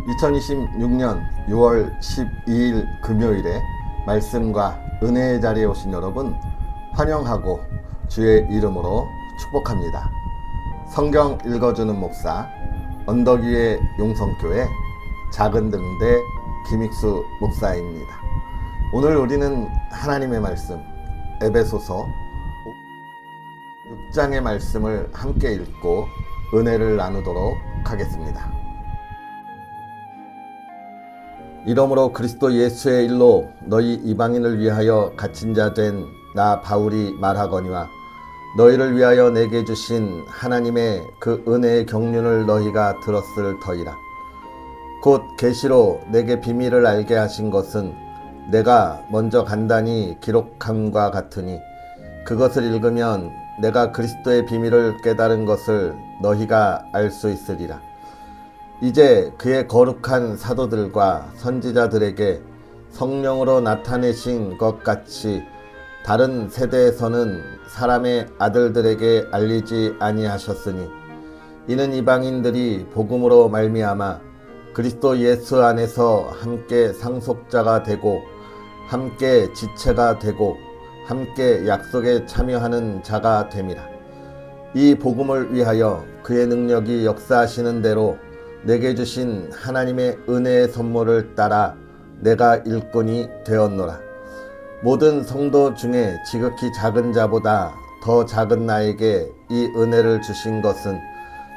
2026년 6월 12일 금요일에 말씀과 은혜의 자리에 오신 여러분 환영하고 주의 이름으로 축복합니다. 성경 읽어주는 목사 언덕 위의 용성교회 작은 등대 김익수 목사입니다. 오늘 우리는 하나님의 말씀 에베소서 6장의 말씀을 함께 읽고 은혜를 나누도록 하겠습니다. 이러므로 그리스도 예수의 일로 너희 이방인을 위하여 갇힌 자 된 나 바울이 말하거니와 너희를 위하여 내게 주신 하나님의 그 은혜의 경륜을 너희가 들었을 터이라. 곧 계시로 내게 비밀을 알게 하신 것은 내가 먼저 간단히 기록함과 같으니 그것을 읽으면 내가 그리스도의 비밀을 깨달은 것을 너희가 알 수 있으리라. 이제 그의 거룩한 사도들과 선지자들에게 성령으로 나타내신 것 같이 다른 세대에서는 사람의 아들들에게 알리지 아니하셨으니 이는 이방인들이 복음으로 말미암아 그리스도 예수 안에서 함께 상속자가 되고 함께 지체가 되고 함께 약속에 참여하는 자가 됨이라. 이 복음을 위하여 그의 능력이 역사하시는 대로 내게 주신 하나님의 은혜의 선물을 따라 내가 일꾼이 되었노라. 모든 성도 중에 지극히 작은 자보다 더 작은 나에게 이 은혜를 주신 것은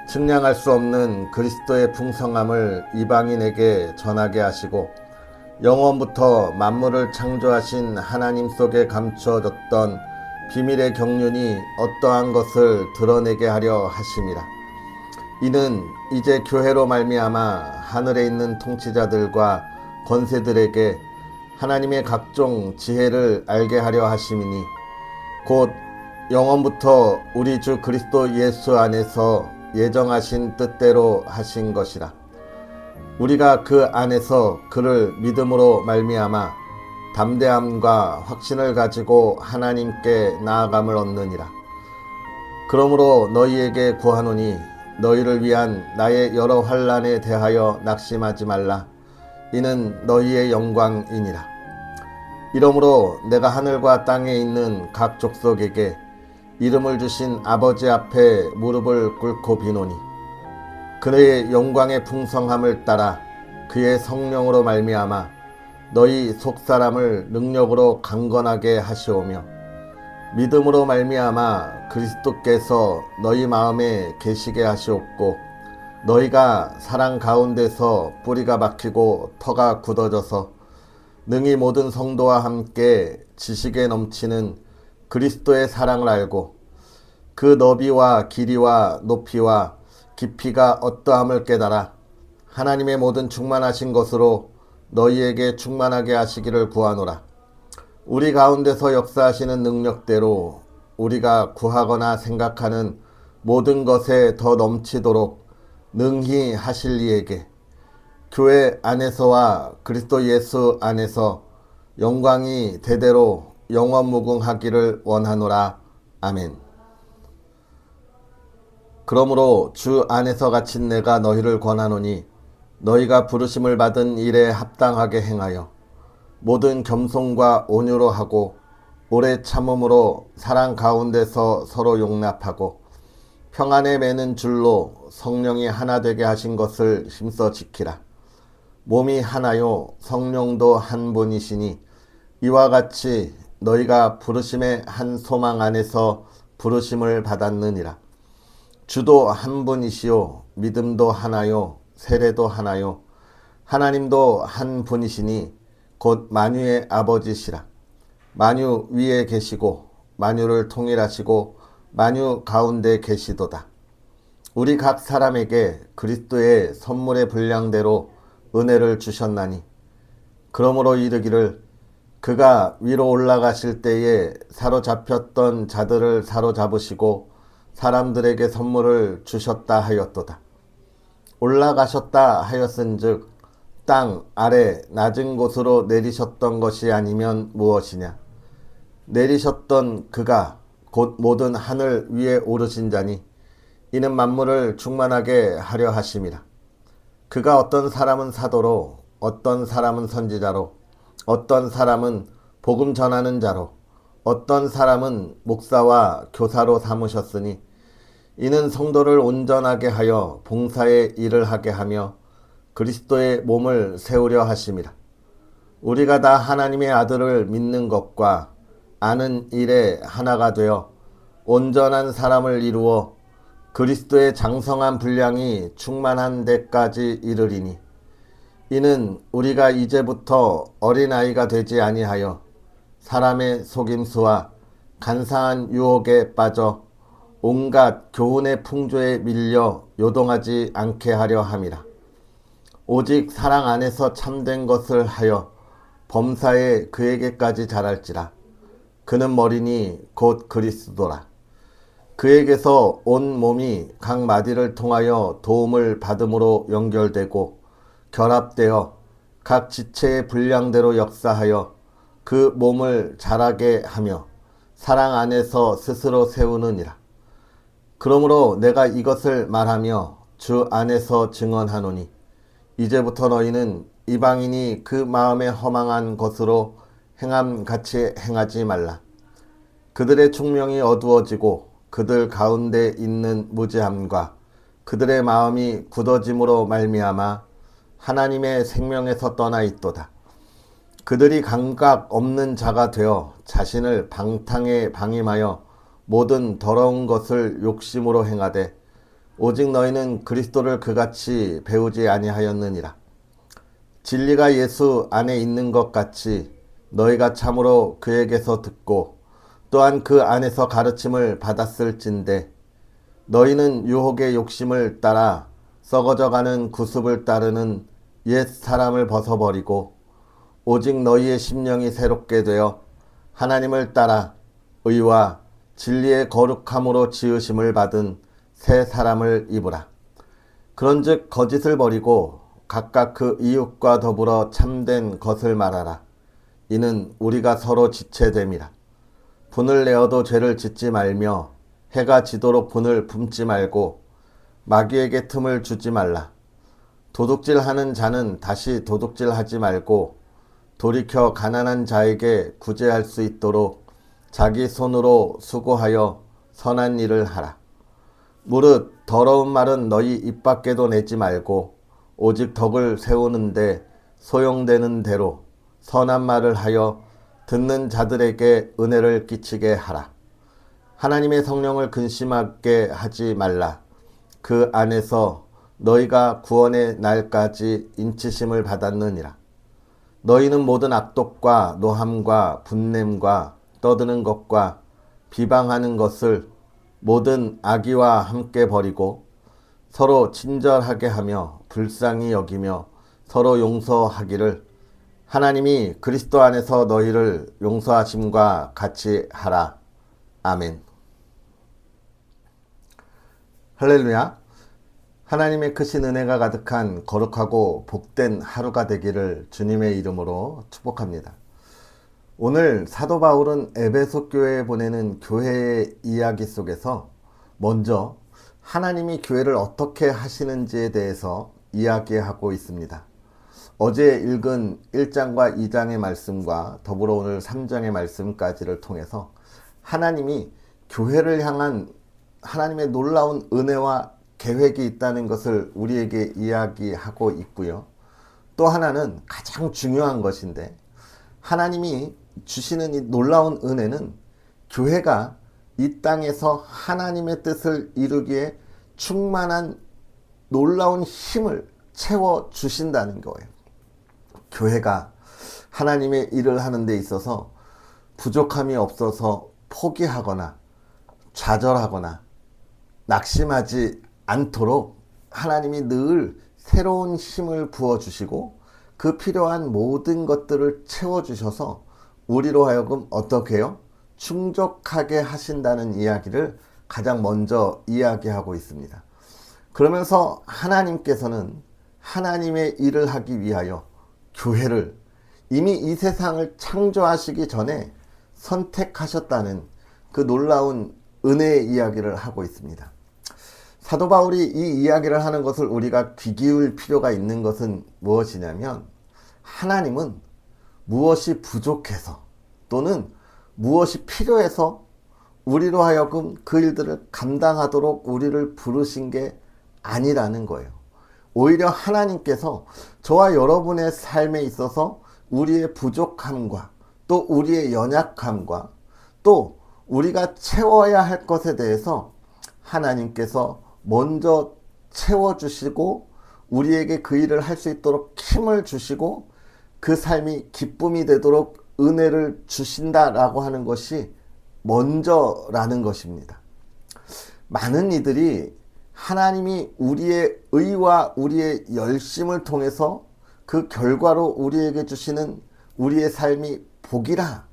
측량할 수 없는 그리스도의 풍성함을 이방인에게 전하게 하시고 영원부터 만물을 창조하신 하나님 속에 감추어졌던 비밀의 경륜이 어떠한 것을 드러내게 하려 하심이라. 이는 이제 교회로 말미암아 하늘에 있는 통치자들과 권세들에게 하나님의 각종 지혜를 알게 하려 하심이니 곧 영원부터 우리 주 그리스도 예수 안에서 예정하신 뜻대로 하신 것이라. 우리가 그 안에서 그를 믿음으로 말미암아 담대함과 확신을 가지고 하나님께 나아감을 얻느니라. 그러므로 너희에게 구하노니 너희를 위한 나의 여러 환난에 대하여 낙심하지 말라. 이는 너희의 영광이니라. 이러므로 내가 하늘과 땅에 있는 각 족속에게 이름을 주신 아버지 앞에 무릎을 꿇고 비노니 그의 영광의 풍성함을 따라 그의 성령으로 말미암아 너희 속사람을 능력으로 강건하게 하시오며 믿음으로 말미암아 그리스도께서 너희 마음에 계시게 하시옵고 너희가 사랑 가운데서 뿌리가 박히고 터가 굳어져서 능히 모든 성도와 함께 지식에 넘치는 그리스도의 사랑을 알고 그 너비와 길이와 높이와 깊이가 어떠함을 깨달아 하나님의 모든 충만하신 것으로 너희에게 충만하게 하시기를 구하노라. 우리 가운데서 역사하시는 능력대로 우리가 구하거나 생각하는 모든 것에 더 넘치도록 능히 하실 이에게 교회 안에서와 그리스도 예수 안에서 영광이 대대로 영원무궁하기를 원하노라. 아멘. 그러므로 주 안에서 갇힌 내가 너희를 권하노니 너희가 부르심을 받은 일에 합당하게 행하여 모든 겸손과 온유로 하고 오래 참음으로 사랑 가운데서 서로 용납하고 평안에 매는 줄로 성령이 하나 되게 하신 것을 힘써 지키라. 몸이 하나요 성령도 한 분이시니 이와 같이 너희가 부르심의 한 소망 안에서 부르심을 받았느니라. 주도 한 분이시요 믿음도 하나요 세례도 하나요 하나님도 한 분이시니 곧 만유의 아버지시라. 만유 위에 계시고 만유를 통일하시고 만유 가운데 계시도다. 우리 각 사람에게 그리스도의 선물의 분량대로 은혜를 주셨나니 그러므로 이르기를 그가 위로 올라가실 때에 사로잡혔던 자들을 사로잡으시고 사람들에게 선물을 주셨다 하였도다. 올라가셨다 하였은즉 땅 아래 낮은 곳으로 내리셨던 것이 아니면 무엇이냐. 내리셨던 그가 곧 모든 하늘 위에 오르신 자니 이는 만물을 충만하게 하려 하심이라. 그가 어떤 사람은 사도로, 어떤 사람은 선지자로, 어떤 사람은 복음 전하는 자로, 어떤 사람은 목사와 교사로 삼으셨으니 이는 성도를 온전하게 하여 봉사의 일을 하게 하며 그리스도의 몸을 세우려 하심이라. 우리가 다 하나님의 아들을 믿는 것과 아는 일에 하나가 되어 온전한 사람을 이루어 그리스도의 장성한 분량이 충만한 데까지 이르리니 이는 우리가 이제부터 어린아이가 되지 아니하여 사람의 속임수와 간사한 유혹에 빠져 온갖 교훈의 풍조에 밀려 요동하지 않게 하려 함이라. 오직 사랑 안에서 참된 것을 하여 범사에 그에게까지 자랄지라. 그는 머리니 곧 그리스도라. 그에게서 온 몸이 각 마디를 통하여 도움을 받음으로 연결되고 결합되어 각 지체의 분량대로 역사하여 그 몸을 자라게 하며 사랑 안에서 스스로 세우느니라. 그러므로 내가 이것을 말하며 주 안에서 증언하노니 이제부터 너희는 이방인이 그 마음에 허망한 것으로 행함같이 행하지 말라. 그들의 총명이 어두워지고 그들 가운데 있는 무지함과 그들의 마음이 굳어짐으로 말미암아 하나님의 생명에서 떠나 있도다. 그들이 감각 없는 자가 되어 자신을 방탕에 방임하여 모든 더러운 것을 욕심으로 행하되 오직 너희는 그리스도를 그같이 배우지 아니하였느니라. 진리가 예수 안에 있는 것 같이 너희가 참으로 그에게서 듣고 또한 그 안에서 가르침을 받았을진데 너희는 유혹의 욕심을 따라 썩어져가는 구습을 따르는 옛 사람을 벗어버리고 오직 너희의 심령이 새롭게 되어 하나님을 따라 의와 진리의 거룩함으로 지으심을 받은 새 사람을 입으라. 그런즉 거짓을 버리고 각각 그 이웃과 더불어 참된 것을 말하라. 이는 우리가 서로 지체됨이라. 분을 내어도 죄를 짓지 말며 해가 지도록 분을 품지 말고 마귀에게 틈을 주지 말라. 도둑질하는 자는 다시 도둑질하지 말고 돌이켜 가난한 자에게 구제할 수 있도록 자기 손으로 수고하여 선한 일을 하라. 무릇 더러운 말은 너희 입 밖에도 내지 말고 오직 덕을 세우는데 소용되는 대로 선한 말을 하여 듣는 자들에게 은혜를 끼치게 하라. 하나님의 성령을 근심하게 하지 말라. 그 안에서 너희가 구원의 날까지 인치심을 받았느니라. 너희는 모든 악독과 노함과 분냄과 떠드는 것과 비방하는 것을 모든 악의와 함께 버리고 서로 친절하게 하며 불쌍히 여기며 서로 용서하기를 하나님이 그리스도 안에서 너희를 용서하심과 같이 하라. 아멘. 할렐루야. 하나님의 크신 은혜가 가득한 거룩하고 복된 하루가 되기를 주님의 이름으로 축복합니다. 오늘 사도 바울은 에베소 교회에 보내는 교회의 이야기 속에서 먼저 하나님이 교회를 어떻게 하시는지에 대해서 이야기하고 있습니다. 어제 읽은 1장과 2장의 말씀과 더불어 오늘 3장의 말씀까지를 통해서 하나님이 교회를 향한 하나님의 놀라운 은혜와 계획이 있다는 것을 우리에게 이야기하고 있고요. 또 하나는 가장 중요한 것인데 하나님이 주시는 이 놀라운 은혜는 교회가 이 땅에서 하나님의 뜻을 이루기에 충만한 놀라운 힘을 채워주신다는 거예요. 교회가 하나님의 일을 하는 데 있어서 부족함이 없어서 포기하거나 좌절하거나 낙심하지 않도록 하나님이 늘 새로운 힘을 부어주시고 그 필요한 모든 것들을 채워주셔서 우리로 하여금 어떻게 해요? 충족하게 하신다는 이야기를 가장 먼저 이야기하고 있습니다. 그러면서 하나님께서는 하나님의 일을 하기 위하여 교회를 이미 이 세상을 창조하시기 전에 선택하셨다는 그 놀라운 은혜의 이야기를 하고 있습니다. 사도 바울이 이 이야기를 하는 것을 우리가 귀 기울 필요가 있는 것은 무엇이냐면, 하나님은 무엇이 부족해서 또는 무엇이 필요해서 우리로 하여금 그 일들을 감당하도록 우리를 부르신 게 아니라는 거예요. 오히려 하나님께서 저와 여러분의 삶에 있어서 우리의 부족함과 또 우리의 연약함과 또 우리가 채워야 할 것에 대해서 하나님께서 먼저 채워주시고 우리에게 그 일을 할 수 있도록 힘을 주시고 그 삶이 기쁨이 되도록 은혜를 주신다라고 하는 것이 먼저라는 것입니다. 많은 이들이 하나님이 우리의 의와 우리의 열심을 통해서 그 결과로 우리에게 주시는 우리의 삶이 복이라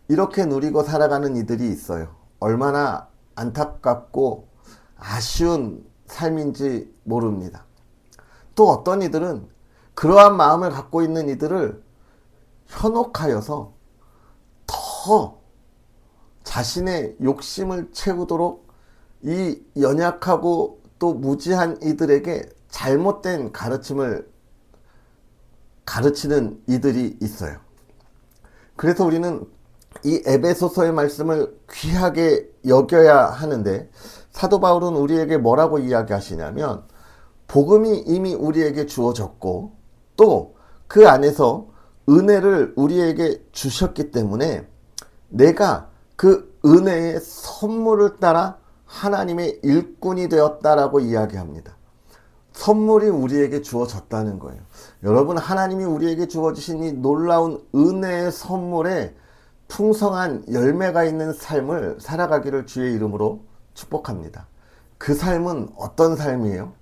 이렇게 누리고 살아가는 이들이 있어요. 얼마나 안타깝고 아쉬운 삶인지 모릅니다. 또 어떤 이들은 그러한 마음을 갖고 있는 이들을 현혹하여서 더 자신의 욕심을 채우도록 이 연약하고 또 무지한 이들에게 잘못된 가르침을 가르치는 이들이 있어요. 그래서 우리는 이 에베소서의 말씀을 귀하게 여겨야 하는데, 사도 바울은 우리에게 뭐라고 이야기하시냐면, 복음이 이미 우리에게 주어졌고 또 그 안에서 은혜를 우리에게 주셨기 때문에 내가 그 은혜의 선물을 따라 하나님의 일꾼이 되었다라고 이야기합니다. 선물이 우리에게 주어졌다는 거예요. 여러분, 하나님이 우리에게 주어주신 이 놀라운 은혜의 선물에 풍성한 열매가 있는 삶을 살아가기를 주의 이름으로 축복합니다. 그 삶은 어떤 삶이에요?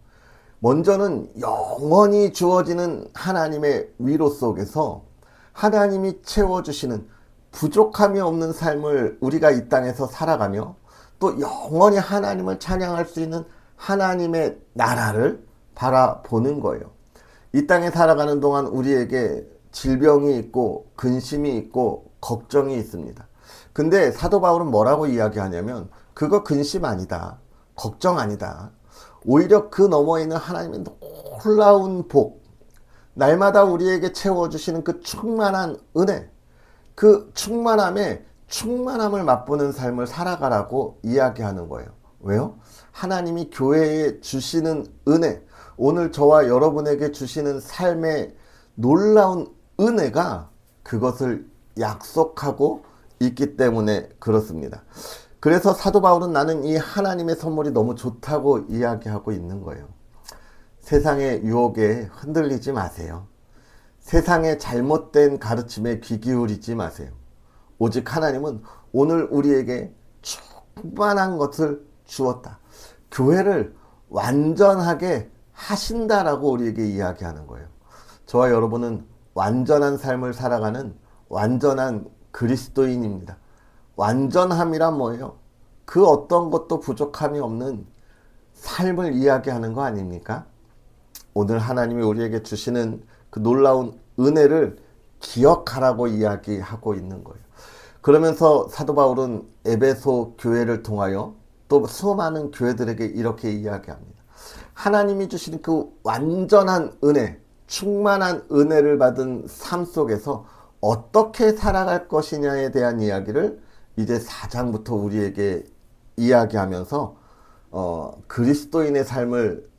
먼저는 영원히 주어지는 하나님의 위로 속에서 하나님이 채워주시는 부족함이 없는 삶을 우리가 이 땅에서 살아가며 또 영원히 하나님을 찬양할 수 있는 하나님의 나라를 바라보는 거예요. 이 땅에 살아가는 동안 우리에게 질병이 있고 근심이 있고 걱정이 있습니다. 근데 사도 바울은 뭐라고 이야기하냐면, 그거 근심 아니다, 걱정 아니다. 오히려 그 너머에 있는 하나님의 놀라운 복, 날마다 우리에게 채워주시는 그 충만한 은혜, 그 충만함에 충만함을 맛보는 삶을 살아가라고 이야기하는 거예요. 왜요? 하나님이 교회에 주시는 은혜, 오늘 저와 여러분에게 주시는 삶의 놀라운 은혜가 그것을 약속하고 있기 때문에 그렇습니다. 그래서 사도 바울은 나는 이 하나님의 선물이 너무 좋다고 이야기하고 있는 거예요. 세상의 유혹에 흔들리지 마세요. 세상의 잘못된 가르침에 귀 기울이지 마세요. 오직 하나님은 오늘 우리에게 충만한 것을 주었다. 교회를 완전하게 하신다라고 우리에게 이야기하는 거예요. 저와 여러분은 완전한 삶을 살아가는 완전한 그리스도인입니다. 완전함이란 뭐예요? 그 어떤 것도 부족함이 없는 삶을 이야기하는 거 아닙니까? 오늘 하나님이 우리에게 주시는 그 놀라운 은혜를 기억하라고 이야기하고 있는 거예요. 그러면서 사도 바울은 에베소 교회를 통하여 또 수많은 교회들에게 이렇게 이야기합니다. 하나님이 주신 그 완전한 은혜, 충만한 은혜를 받은 삶 속에서 어떻게 살아갈 것이냐에 대한 이야기를 이제 4장부터 우리에게 이야기하면서 그리스도인의 삶을,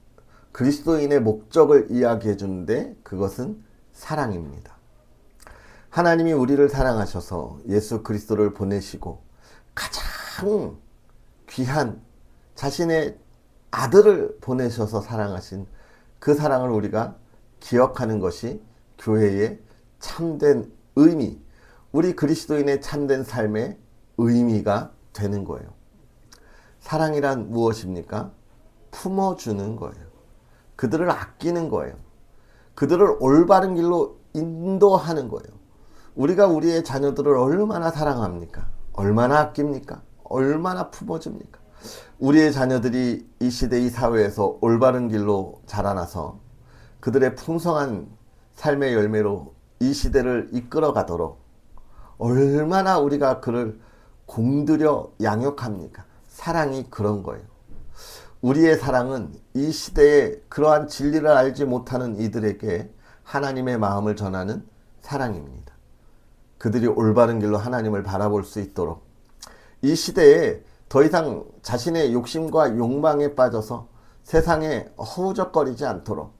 그리스도인의 목적을 이야기해 주는데, 그것은 사랑입니다. 하나님이 우리를 사랑하셔서 예수 그리스도를 보내시고 가장 귀한 자신의 아들을 보내셔서 사랑하신 그 사랑을 우리가 기억하는 것이 교회의 참된 의미, 우리 그리스도인의 참된 삶의 의미가 되는 거예요. 사랑이란 무엇입니까? 품어주는 거예요. 그들을 아끼는 거예요. 그들을 올바른 길로 인도하는 거예요. 우리가 우리의 자녀들을 얼마나 사랑합니까? 얼마나 아낍니까? 얼마나 품어줍니까? 우리의 자녀들이 이 시대, 이 사회에서 올바른 길로 자라나서 그들의 풍성한 삶의 열매로 이 시대를 이끌어 가도록 얼마나 우리가 그를 공들여 양육합니까? 사랑이 그런 거예요. 우리의 사랑은 이 시대에 그러한 진리를 알지 못하는 이들에게 하나님의 마음을 전하는 사랑입니다. 그들이 올바른 길로 하나님을 바라볼 수 있도록 이 시대에 더 이상 자신의 욕심과 욕망에 빠져서 세상에 허우적거리지 않도록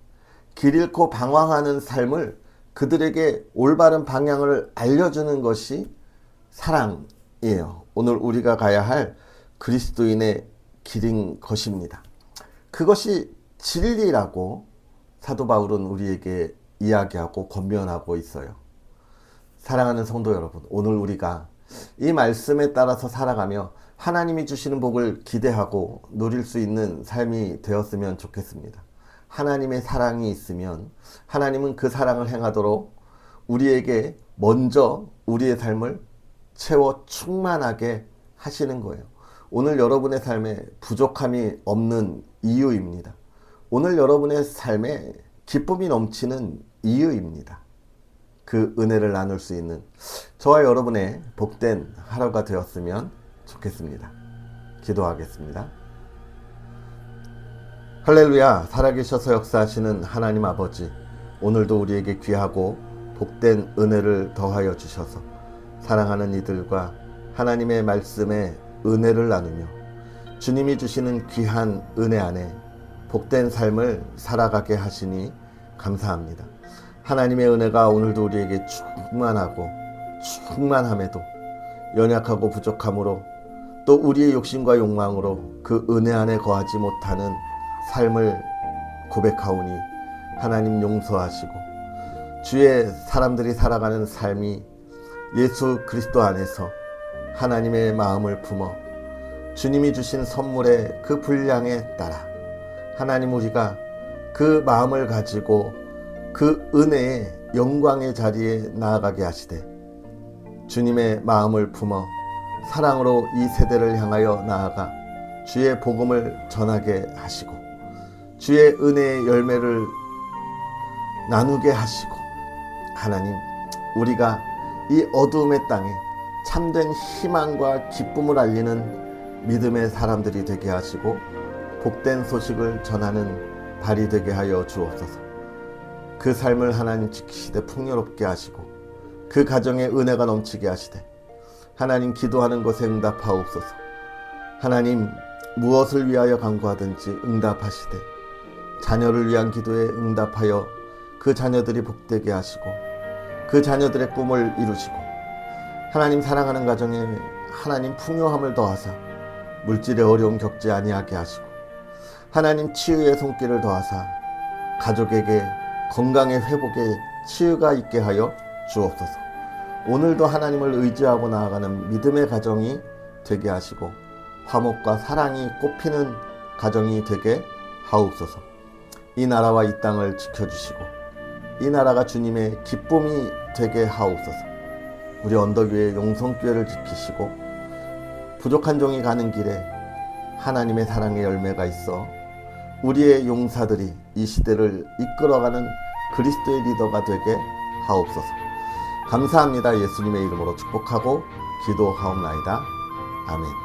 길 잃고 방황하는 삶을 그들에게 올바른 방향을 알려주는 것이 사랑이에요. 오늘 우리가 가야 할 그리스도인의 길인 것입니다. 그것이 진리라고 사도 바울은 우리에게 이야기하고 권면하고 있어요. 사랑하는 성도 여러분, 오늘 우리가 이 말씀에 따라서 살아가며 하나님이 주시는 복을 기대하고 누릴 수 있는 삶이 되었으면 좋겠습니다. 하나님의 사랑이 있으면 하나님은 그 사랑을 행하도록 우리에게 먼저 우리의 삶을 채워 충만하게 하시는 거예요. 오늘 여러분의 삶에 부족함이 없는 이유입니다. 오늘 여러분의 삶에 기쁨이 넘치는 이유입니다. 그 은혜를 나눌 수 있는 저와 여러분의 복된 하루가 되었으면 좋겠습니다. 기도하겠습니다. 할렐루야. 살아계셔서 역사하시는 하나님 아버지, 오늘도 우리에게 귀하고 복된 은혜를 더하여 주셔서 사랑하는 이들과 하나님의 말씀에 은혜를 나누며 주님이 주시는 귀한 은혜 안에 복된 삶을 살아가게 하시니 감사합니다. 하나님의 은혜가 오늘도 우리에게 충만하고 충만함에도 연약하고 부족함으로 또 우리의 욕심과 욕망으로 그 은혜 안에 거하지 못하는 삶을 고백하오니 하나님 용서하시고 주의 사람들이 살아가는 삶이 예수 그리스도 안에서 하나님의 마음을 품어 주님이 주신 선물의 그 분량에 따라 하나님 우리가 그 마음을 가지고 그 은혜의 영광의 자리에 나아가게 하시되 주님의 마음을 품어 사랑으로 이 세대를 향하여 나아가 주의 복음을 전하게 하시고 주의 은혜의 열매를 나누게 하시고 하나님 우리가 이 어두움의 땅에 참된 희망과 기쁨을 알리는 믿음의 사람들이 되게 하시고 복된 소식을 전하는 발이 되게 하여 주옵소서. 그 삶을 하나님 지키시되 풍요롭게 하시고 그 가정에 은혜가 넘치게 하시되 하나님 기도하는 것에 응답하옵소서. 하나님 무엇을 위하여 간구하든지 응답하시되 자녀를 위한 기도에 응답하여 그 자녀들이 복되게 하시고 그 자녀들의 꿈을 이루시고 하나님 사랑하는 가정에 하나님 풍요함을 더하사 물질의 어려움 겪지 아니하게 하시고 하나님 치유의 손길을 더하사 가족에게 건강의 회복에 치유가 있게 하여 주옵소서. 오늘도 하나님을 의지하고 나아가는 믿음의 가정이 되게 하시고 화목과 사랑이 꽃피는 가정이 되게 하옵소서. 이 나라와 이 땅을 지켜주시고 이 나라가 주님의 기쁨이 되게 하옵소서. 우리 언덕 위에 용성교회를 지키시고 부족한 종이 가는 길에 하나님의 사랑의 열매가 있어 우리의 용사들이 이 시대를 이끌어가는 그리스도의 리더가 되게 하옵소서. 감사합니다. 예수님의 이름으로 축복하고 기도하옵나이다. 아멘.